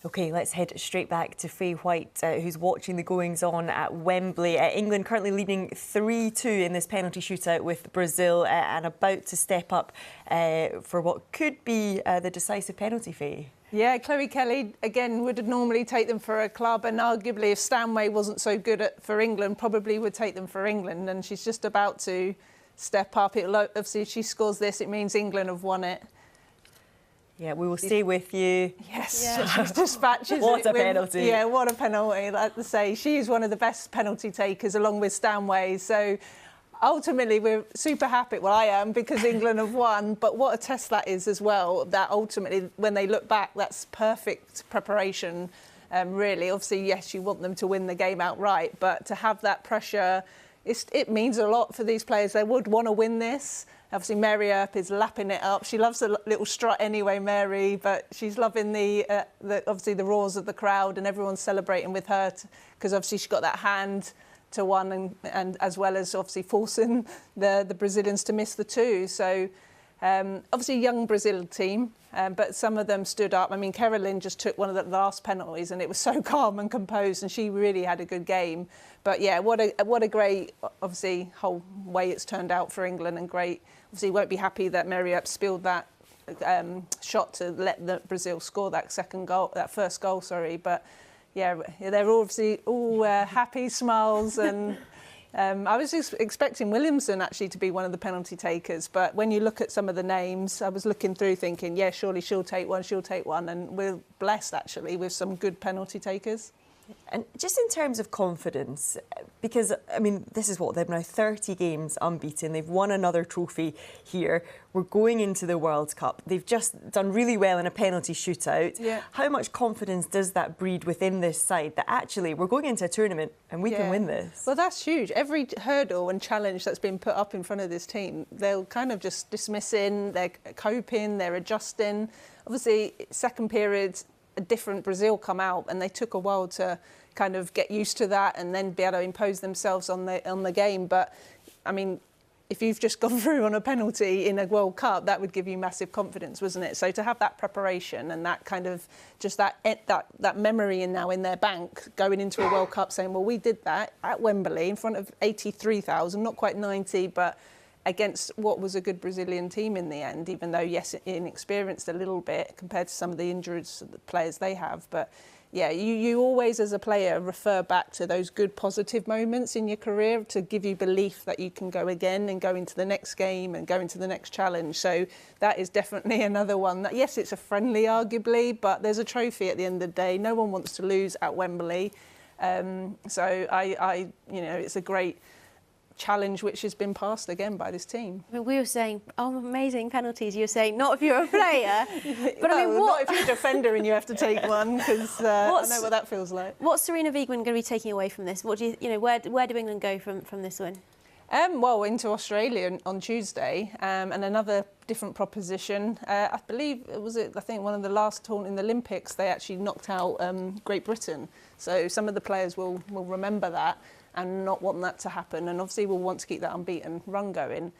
OK, let's head straight back to Faye White, who's watching the goings-on at Wembley. England currently leading 3-2 in this penalty shootout with Brazil and about to step up for what could be the decisive penalty, Faye. Yeah, Chloe Kelly, again, would normally take them for a club, and arguably if Stanway wasn't so good for England, probably would take them for England, and she's just about to step up. Obviously, if she scores this, it means England have won it. Yeah, we will stay with you. Yes, yeah. She dispatches What a penalty. Yeah, what a penalty. Like to say, she is one of the best penalty takers along with Stanway. So ultimately, we're super happy. Well, I am, because England have won. But what a test that is as well, that ultimately, when they look back, that's perfect preparation, really. Obviously, yes, you want them to win the game outright. But to have that pressure, it means a lot for these players. They would want to win this. Obviously, Mary Earp is lapping it up. She loves a little strut anyway, Mary, but she's loving the obviously the roars of the crowd, and everyone's celebrating with her because obviously she got that hand to one, and as well as obviously forcing the Brazilians to miss the two. So obviously, young Brazil team, but some of them stood up. I mean, Carolyn just took one of the last penalties, and it was so calm and composed, and she really had a good game. But yeah, what a great, obviously, whole way it's turned out for England, and great. Obviously, won't be happy that Mary Earp spilled that shot to let Brazil score that first goal. Sorry, but yeah, they're obviously all happy, smiles, and I was expecting Williamson actually to be one of the penalty takers, but when you look at some of the names, I was looking through thinking, yeah, surely she'll take one, and we're blessed actually with some good penalty takers. And just in terms of confidence, because, I mean, this is what, they've now 30 games unbeaten. They've won another trophy here. We're going into the World Cup. They've just done really well in a penalty shootout. Yeah. How much confidence does that breed within this side that actually we're going into a tournament and we can win this? Well, that's huge. Every hurdle and challenge that's been put up in front of this team, they'll kind of just dismissing, they're coping, they're adjusting. Obviously, second period, a different Brazil come out, and they took a while to kind of get used to that and then be able to impose themselves on the game. But I mean, if you've just gone through on a penalty in a World Cup, that would give you massive confidence, wasn't it? So to have that preparation and that kind of just that memory now in their bank going into a World Cup, saying, well, we did that at Wembley in front of 83,000, not quite 90, but against what was a good Brazilian team in the end, even though, yes, inexperienced a little bit compared to some of the injured players they have. But yeah, you always, as a player, refer back to those good positive moments in your career to give you belief that you can go again and go into the next game and go into the next challenge. So that is definitely another one that, yes, it's a friendly, arguably, but there's a trophy at the end of the day. No one wants to lose at Wembley. So I it's a great challenge which has been passed again by this team. I mean, we were saying, oh, amazing penalties. You were saying, not if you're a player. But well, I mean, not if you're a defender and you have to take one, because I know what that feels like. What's Serena Wiegman going to be taking away from this? What do where do England go from this win? Well, into Australia on Tuesday, and another different proposition. I believe I think one of the last tournaments in the Olympics, they actually knocked out Great Britain. So some of the players will remember that and not want that to happen, and obviously we'll want to keep that unbeaten run going.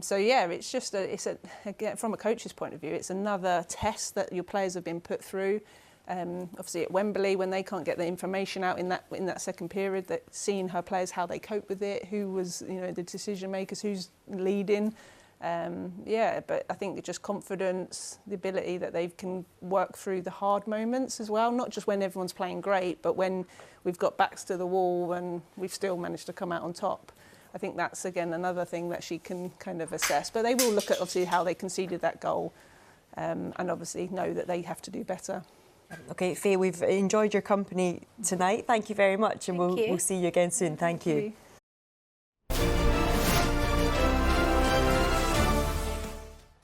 So yeah, it's just again, from a coach's point of view, it's another test that your players have been put through. Obviously at Wembley, when they can't get the information out in that second period, that seeing her players, how they cope with it, who was the decision makers, who's leading. But I think just confidence, the ability that they can work through the hard moments as well, not just when everyone's playing great, but when we've got backs to the wall and we've still managed to come out on top. I think that's, again, another thing that she can kind of assess. But they will look at, obviously, how they conceded that goal and obviously know that they have to do better. OK, Faye, we've enjoyed your company tonight. Thank you very much, and we'll see you again soon. Thank you.